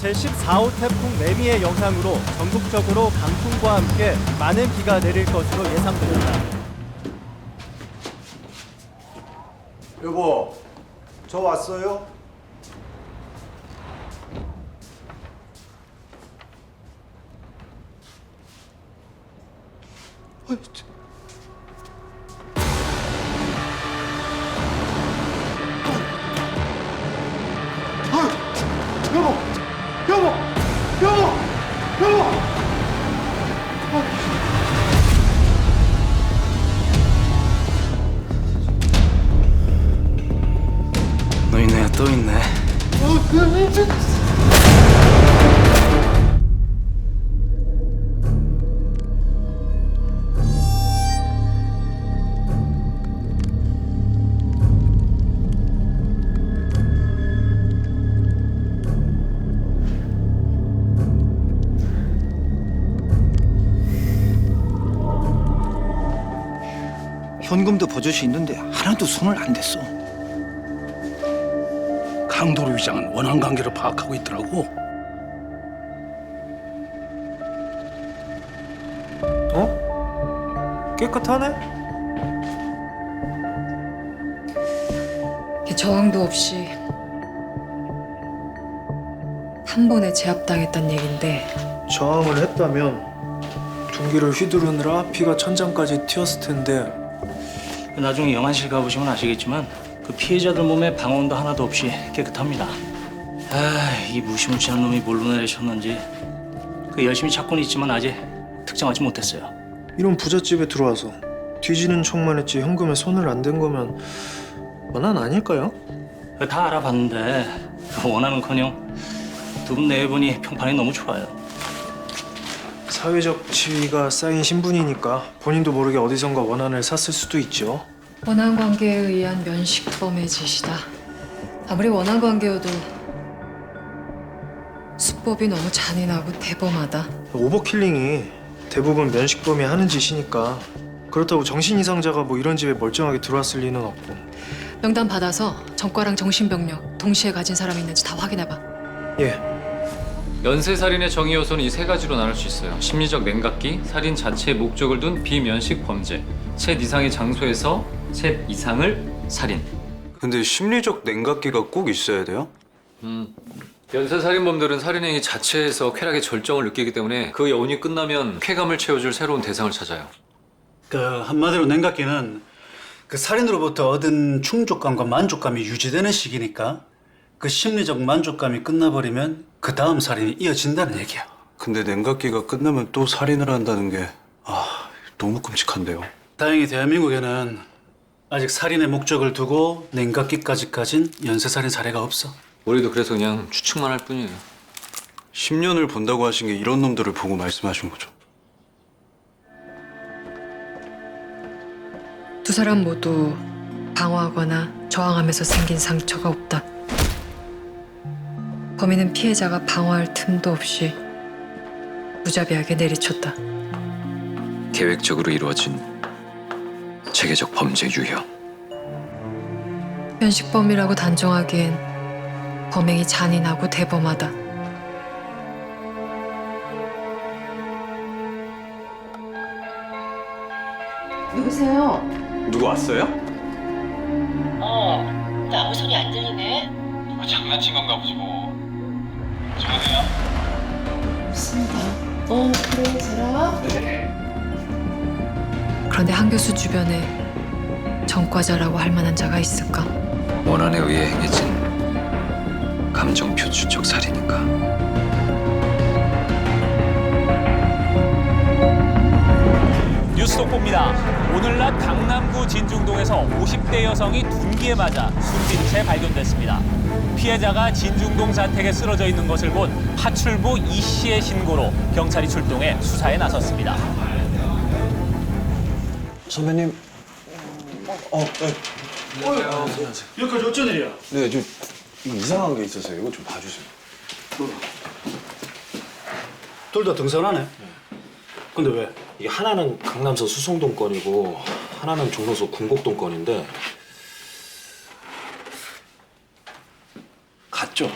제14호 태풍 매미의 영향으로 전국적으로 강풍과 함께 많은 비가 내릴 것으로 예상됩니다. 여보, 저 왔어요? 여보, 여보, 여보, 여보. 노인네가 또 있네. 현금도 버젓이 있는데 하나도 손을 안 댔어. 강도로 위장은 원한 관계를 파악하고 있더라고. 깨끗하네? 저항도 없이 한 번에 제압당했단 얘긴데 저항을 했다면 둔기를 휘두르느라 피가 천장까지 튀었을 텐데 나중에 영안실 가보시면 아시겠지만 그 피해자들 몸에 방언도 하나도 없이 깨끗합니다. 이 무시무시한 놈이 뭘로 내리셨는지 그 열심히 찾고는 있지만 아직 특정하지 못했어요. 이런 부잣집에 들어와서 뒤지는 척만 했지 현금에 손을 안 댄 거면 원한 아닐까요? 다 알아봤는데 원하는커녕 두 분 네 분이 평판이 너무 좋아요. 사회적 지위가 쌓인 신분이니까 본인도 모르게 어디선가 원한을 샀을 수도 있죠. 원한 관계에 의한 면식범의 짓이다. 아무리 원한 관계여도 수법이 너무 잔인하고 대범하다. 오버킬링이 대부분 면식범이 하는 짓이니까 그렇다고 정신 이상자가 뭐 이런 집에 멀쩡하게 들어왔을 리는 없고. 명단 받아서 전과랑 정신병력 동시에 가진 사람이 있는지 다 확인해봐. 예. 연쇄살인의 정의 요소는 이 세 가지로 나눌 수 있어요. 심리적 냉각기, 살인 자체의 목적을 둔 비면식 범죄, 셋 이상의 장소에서 셋 이상을 살인. 근데 심리적 냉각기가 꼭 있어야 돼요? 연쇄살인범들은 살인행위 자체에서 쾌락의 절정을 느끼기 때문에 그 여운이 끝나면 쾌감을 채워줄 새로운 대상을 찾아요. 그 한마디로 냉각기는 그 살인으로부터 얻은 충족감과 만족감이 유지되는 시기니까 그 심리적 만족감이 끝나버리면 그 다음 살인이 이어진다는 얘기야. 근데 냉각기가 끝나면 또 살인을 한다는 게 너무 끔찍한데요. 다행히 대한민국에는 아직 살인의 목적을 두고 냉각기까지 가진 연쇄살인 사례가 없어. 우리도 그래서 그냥 추측만 할 뿐이에요. 10년을 본다고 하신 게 이런 놈들을 보고 말씀하신 거죠. 두 사람 모두 방어하거나 저항하면서 생긴 상처가 없다. 범인은 피해자가 방어할 틈도 없이 무자비하게 내리쳤다. 계획적으로 이루어진 체계적 범죄 유형. 면식범이라고 단정하기엔 범행이 잔인하고 대범하다. 누구세요? 누구 왔어요? 근데 아무 소리 안 들리네. 누가 장난친 건가 보지 뭐. 저거요? 없습니다. 그래, 저라. 그런데 한 교수 주변에 전과자라고 할 만한 자가 있을까? 원한에 의해 행해진 감정 표출적 살인인가? 뉴스 속보입니다. 오늘 낮 강남구 진중동에서 50대 여성이 둔기에 맞아 숨진 채 발견됐습니다. 피해자가 진중동 자택에 쓰러져 있는 것을 본 파출부 이 씨의 신고로 경찰이 출동해 수사에 나섰습니다. 선배님. 여기까지 어쩐 일이야? 네, 이거 이상한 게 있어서요. 이거 좀 봐주세요. 둘 다 등산하네. 근데 왜? 이게 하나는 강남서 수성동 건이고 하나는 종로서 군곡동 건인데 같죠?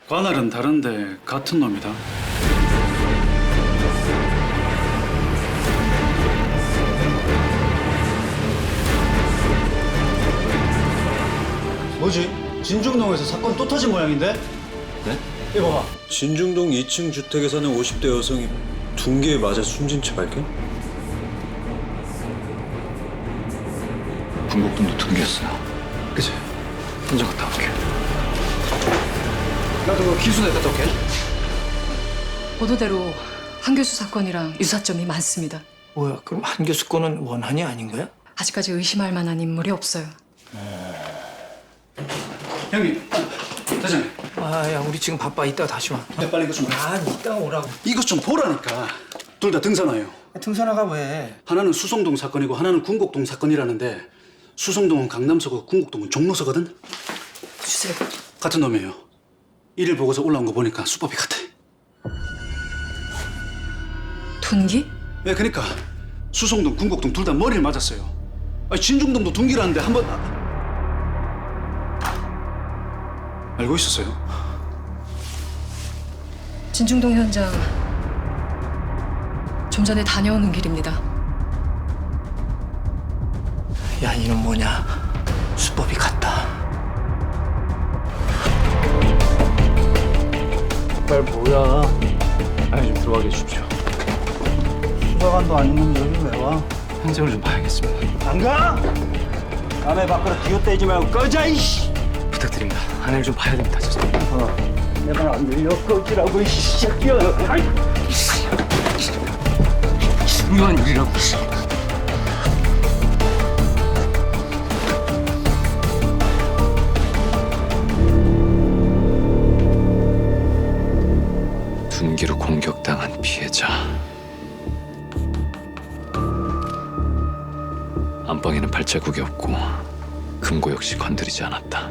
관할은 다른데 같은 놈이다. 뭐지? 진중동에서 사건 또 터진 모양인데? 네? 이거 봐. 진중동 2층 주택에 사는 50대 여성이 둔기에 맞아 숨진 채 발견? 군곡동도 둔기였어요. 그치? 현장 갔다 올게. 나도 기순에 갔다 올게. 보도대로 한 교수 사건이랑 유사점이 많습니다. 뭐야, 그럼 한 교수 건은 원한이 아닌 거야? 아직까지 의심할 만한 인물이 없어요. 형님, 대장님. 아, 야, 우리 지금 바빠. 이따 다시 와. 빨리 이거 좀. 아, 이따 오라고. 이것 좀 보라니까. 둘 다 등산화예요. 등산화가 왜? 하나는 수성동 사건이고 하나는 군곡동 사건이라는데 수성동은 강남서고 군곡동은 종로서거든. 주세요. 같은 놈이에요. 일일 보고서 올라온 거 보니까 수법이 같아. 둔기? 네, 그러니까 수성동, 군곡동 둘 다 머리를 맞았어요. 아니, 진중동도 둔기라는데 한번 알고 있었어요? 진중동 현장 좀 전에 다녀오는 길입니다. 야, 이놈 뭐냐? 수법이 같다. 빨리 뭐야? 아니 좀 들어가게 해주십시오. 수사관도 아닌 놈이 여기 왜 와? 현장을 좀 봐야겠습니다. 안 가? 남의 밖으로 기웃대지 말고 꺼져 이씨! 부탁드립니다. 아내를 좀 봐야 됩니다. 내 말 안 들려 꺼지라고 이 새끼야! 아이! 중요한 일이라고. 둔기로 공격당한 피해자. 안방에는 발자국이 없고 금고 역시 건드리지 않았다.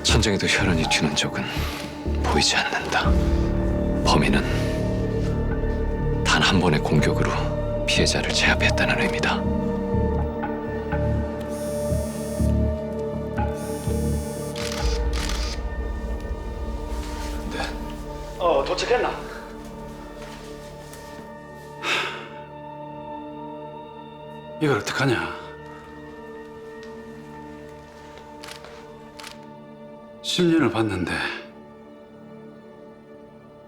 천장에도 혈흔이 튀는 적은 보이지 않는다. 범인은 단 한 번의 공격으로 피해자를 제압했다는 의미다. 도착했나? 이걸 어떡하냐? 10년을 봤는데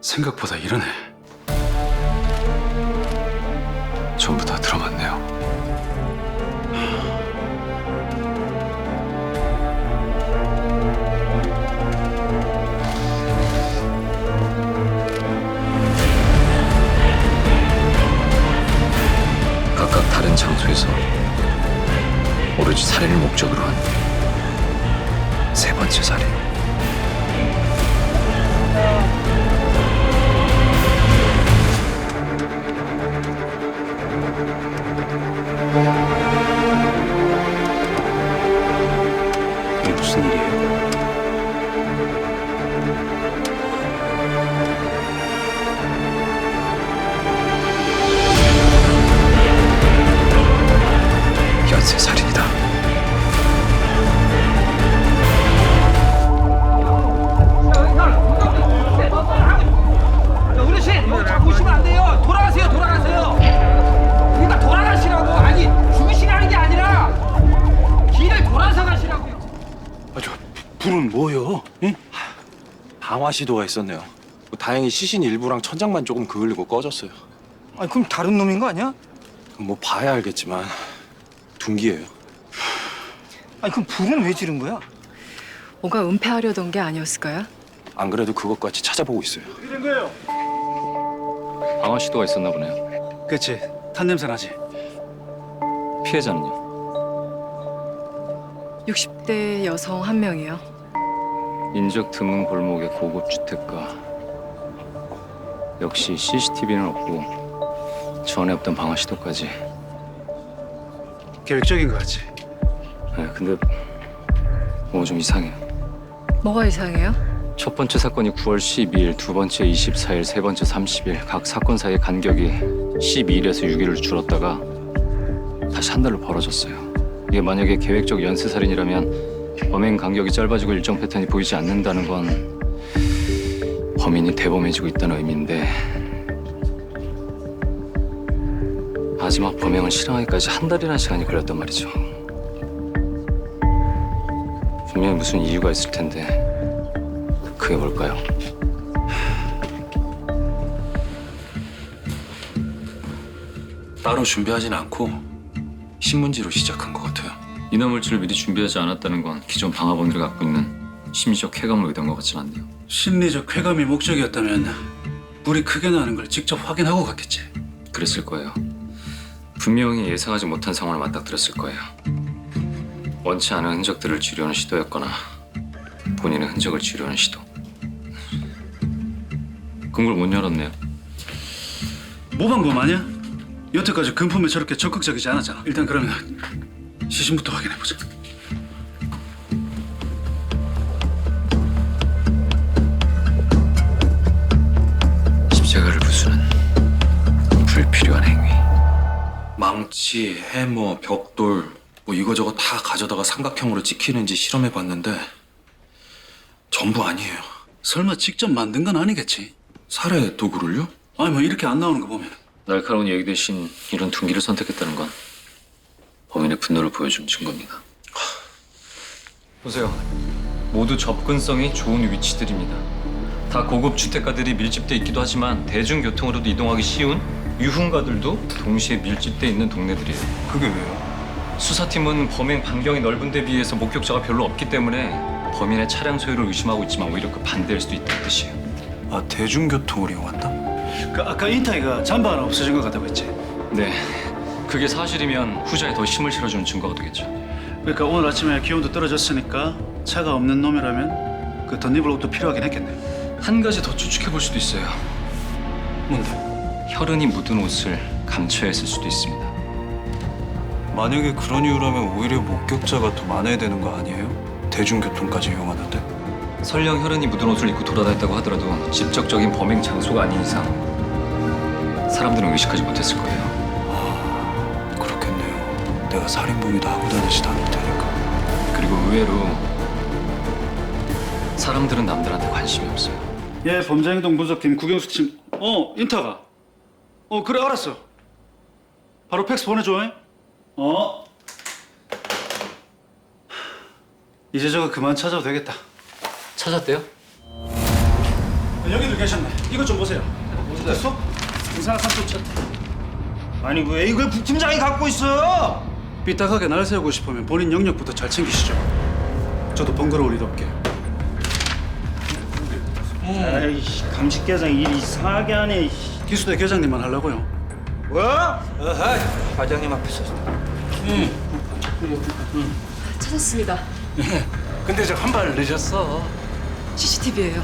생각보다 이러네. 전부 다 들어맞네요. 각각 다른 장소에서 오로지 살인을 목적으로 한 세 번째 살인. 이게 무슨 일이에요? 연쇄 살인이다. 어르신, 뭐 자꾸 오시면 안 돼요. 돌아가세요, 돌아가세요. 그러니까 돌아가시라고. 아니, 죽으시라는 게 아니라 길을 돌아서 가시라고요. 불은 뭐요? 응? 방화 시도가 있었네요. 다행히 시신 일부랑 천장만 조금 그을리고 꺼졌어요. 아니, 그럼 다른 놈인 거 아니야? 뭐 봐야 알겠지만 둔기예요. 아니, 그럼 불은 왜 지른 거야? 뭔가 은폐하려던 게 아니었을까요? 안 그래도 그것 같이 찾아보고 있어요. 어떻게 된 거예요? 방화 시도가 있었나 보네요. 그치, 탄 냄새 나지? 피해자는요? 60대 여성 한 명이요. 인적 드문 골목의 고급 주택가. 역시 CCTV는 없고 전에 없던 방화 시도까지. 계획적인 거 같지? 네, 근데 뭐 좀 이상해요. 뭐가 이상해요? 첫 번째 사건이 9월 12일, 두 번째 24일, 세 번째 30일. 각 사건 사이의 간격이 12일에서 6일을 줄었다가 다시 한 달로 벌어졌어요. 이게 만약에 계획적 연쇄살인이라면 범행 간격이 짧아지고 일정 패턴이 보이지 않는다는 건 범인이 대범해지고 있다는 의미인데 마지막 범행을 실행하기까지 한 달이라는 시간이 걸렸단 말이죠. 분명히 무슨 이유가 있을 텐데 그게 뭘까요? 따로 준비하진 않고 신문지로 시작한 것 같아요. 인화물질을 미리 준비하지 않았다는 건 기존 방화범들이 갖고 있는 심리적 쾌감을 의도한 것 같진 않네요. 심리적 쾌감이 목적이었다면 불이 크게 나는 걸 직접 확인하고 갔겠지. 그랬을 거예요. 분명히 예상하지 못한 상황을 맞닥뜨렸을 거예요. 원치 않은 흔적들을 지우려는 시도였거나 본인의 흔적을 지우려는 시도. 금고를 못 열었네요. 모방범 아니야? 여태까지 금품에 저렇게 적극적이지 않았잖아. 일단 그러면 시신부터 확인해보자. 십자가를 부수는 불필요한 행위. 망치, 해머, 벽돌 뭐 이거저거 다 가져다가 삼각형으로 찍히는지 실험해봤는데 전부 아니에요. 설마 직접 만든 건 아니겠지? 살해 도구를요? 아니 뭐 이렇게 안 나오는 거 보면. 날카로운 얘기 대신 이런 둔기를 선택했다는 건 범인의 분노를 보여준 증거입니다. 보세요. 모두 접근성이 좋은 위치들입니다. 다 고급 주택가들이 밀집돼 있기도 하지만 대중교통으로도 이동하기 쉬운 유흥가들도 동시에 밀집돼 있는 동네들이에요. 그게 왜요? 수사팀은 범행 반경이 넓은 데 비해서 목격자가 별로 없기 때문에 범인의 차량 소유를 의심하고 있지만 오히려 그 반대일 수도 있다는 뜻이에요. 아, 대중교통을 이용한다? 그 아까 인타이가 잠바 하나 없어진 것 같다고 했지? 네. 그게 사실이면 후자에 더 힘을 실어주는 증거가 되겠죠. 그러니까 오늘 아침에 기온도 떨어졌으니까 차가 없는 놈이라면 그 덧입을 옷도 필요하긴 했겠네. 한 가지 더 추측해 볼 수도 있어요. 뭔데? 혈흔이 묻은 옷을 감춰야 했을 수도 있습니다. 만약에 그런 이유라면 오히려 목격자가 더 많아야 되는 거 아니에요? 대중교통까지 이용하는데? 설령 혈흔이 묻은 옷을 입고 돌아다녔다고 하더라도 직접적인 범행 장소가 아닌 이상 사람들은 의식하지 못했을 거예요. 그렇겠네요. 내가 살인범이다 하고 다니지도 않을 테니까. 그리고 의외로 사람들은 남들한테 관심이 없어요. 예, 범죄행동 분석팀 국영수 팀. 인타가. 그래 알았어. 바로 팩스 보내줘. 이제 저거 그만 찾아도 되겠다. 찾았대요? 여기도 계셨네. 이것 좀 보세요. 됐어? 이상한 삼촌 찾. 아니 왜 이걸 부팀장이 갖고 있어요? 삐딱하게 날 세우고 싶으면 본인 영역부터 잘 챙기시죠. 저도 번거로울 일 없게. 아이씨, 감식계장 일 이상하게 하네. 기수대 계장님만 하려고요. 뭐? 과장님 앞에서. 찾았습니다. 근데 저 한 발 늦었어. CCTV예요.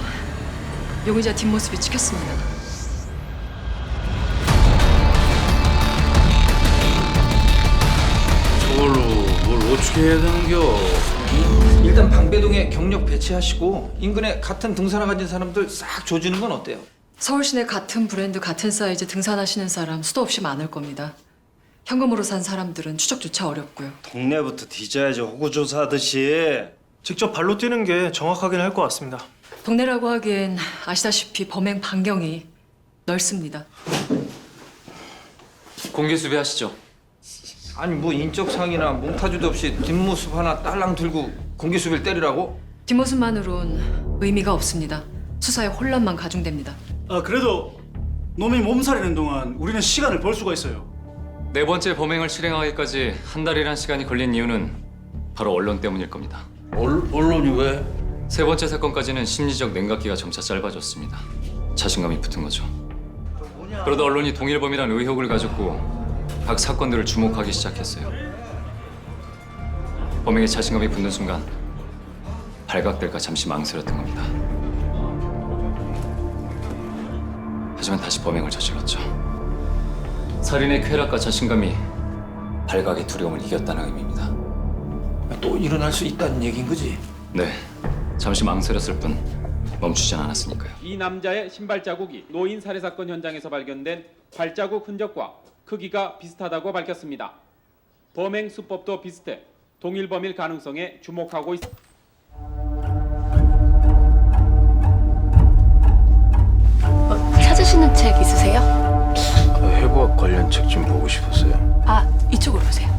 용의자 뒷모습이 찍혔습니다. 저걸로 뭘 어떻게 해야 되는겨? 일단 방배동에 경력 배치하시고 인근에 같은 등산화 가진 사람들 싹 조지는 건 어때요? 서울 시내 같은 브랜드, 같은 사이즈 등산하시는 사람 수도 없이 많을 겁니다. 현금으로 산 사람들은 추적조차 어렵고요. 동네부터 뒤져야지 호구조사하듯이. 직접 발로 뛰는 게 정확하긴 할 것 같습니다. 동네라고 하기엔 아시다시피 범행 반경이 넓습니다. 공개 수배하시죠. 아니 뭐 인적상이나 몽타주도 없이 뒷모습 하나 딸랑 들고 공개수배를 때리라고? 뒷모습만으론 의미가 없습니다. 수사에 혼란만 가중됩니다. 그래도 놈이 몸살이는 동안 우리는 시간을 벌 수가 있어요. 네 번째 범행을 실행하기까지 한 달이란 시간이 걸린 이유는 바로 언론 때문일 겁니다. 언론이 왜? 세 번째 사건까지는 심리적 냉각기가 점차 짧아졌습니다. 자신감이 붙은 거죠. 그러다 언론이 동일범이란 의혹을 가졌고 각 사건들을 주목하기 시작했어요. 범행에 자신감이 붙는 순간 발각될까 잠시 망설였던 겁니다. 하지만 다시 범행을 저질렀죠. 살인의 쾌락과 자신감이 발각의 두려움을 이겼다는 의미입니다. 또 일어날 수 있다는 얘긴 거지? 네, 잠시 망설였을 뿐 멈추진 않았으니까요. 이 남자의 신발 자국이 노인 살해 사건 현장에서 발견된 발자국 흔적과 크기가 비슷하다고 밝혔습니다. 범행 수법도 비슷해 동일 범일 가능성에 주목하고 있습니다. 찾으시는 책 있으세요? 그 해부학 관련 책 좀 보고 싶었어요. 아, 이쪽으로 오세요.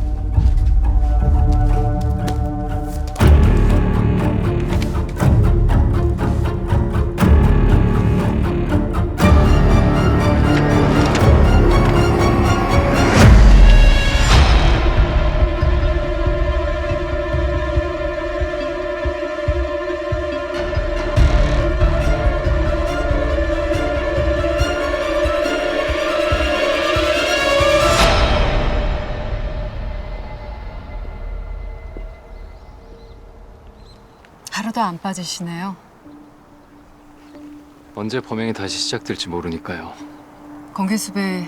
하루도 안 빠지시네요. 언제 범행이 다시 시작될지 모르니까요. 권기수배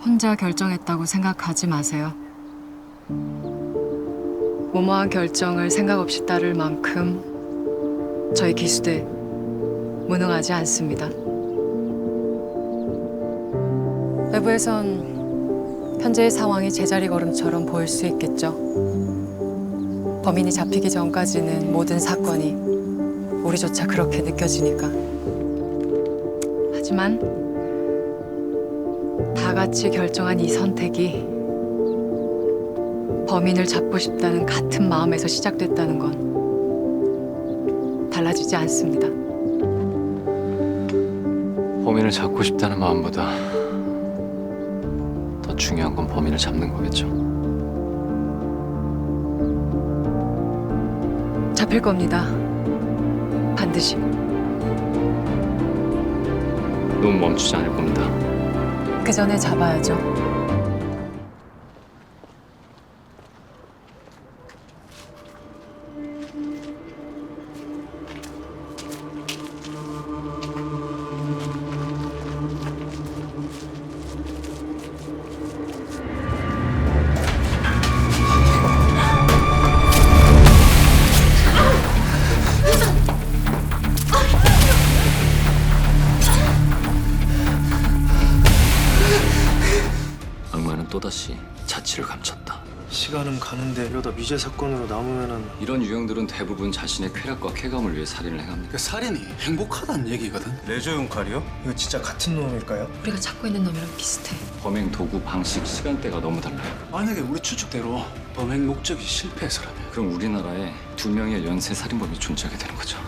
혼자 결정했다고 생각하지 마세요. 무모한 결정을 생각 없이 따를 만큼 저희 기수대 무능하지 않습니다. 외부에선 현재의 상황이 제자리 걸음처럼 보일 수 있겠죠. 범인이 잡히기 전까지는 모든 사건이 우리조차 그렇게 느껴지니까. 하지만 다 같이 결정한 이 선택이 범인을 잡고 싶다는 같은 마음에서 시작됐다는 건 달라지지 않습니다. 범인을 잡고 싶다는 마음보다 더 중요한 건 범인을 잡는 거겠죠. 잡힐 겁니다. 반드시. 놈 멈추지 않을 겁니다. 그 전에 잡아야죠. 악마는 또다시 자취를 감췄다. 시간은 가는데 이러다 미제 사건으로 남으면은 이런 유형들은 대부분 자신의 쾌락과 쾌감을 위해 살인을 행합니다. 그 살인이 행복하다는 얘기거든. 레저용 칼이요? 이거 진짜 같은 놈일까요? 우리가 찾고 있는 놈이랑 비슷해. 범행 도구, 방식, 시간대가 너무 달라요. 만약에 우리 추측대로 범행 목적이 실패해서라면 그럼 우리나라에 2명의 연쇄 살인범이 존재하게 되는 거죠.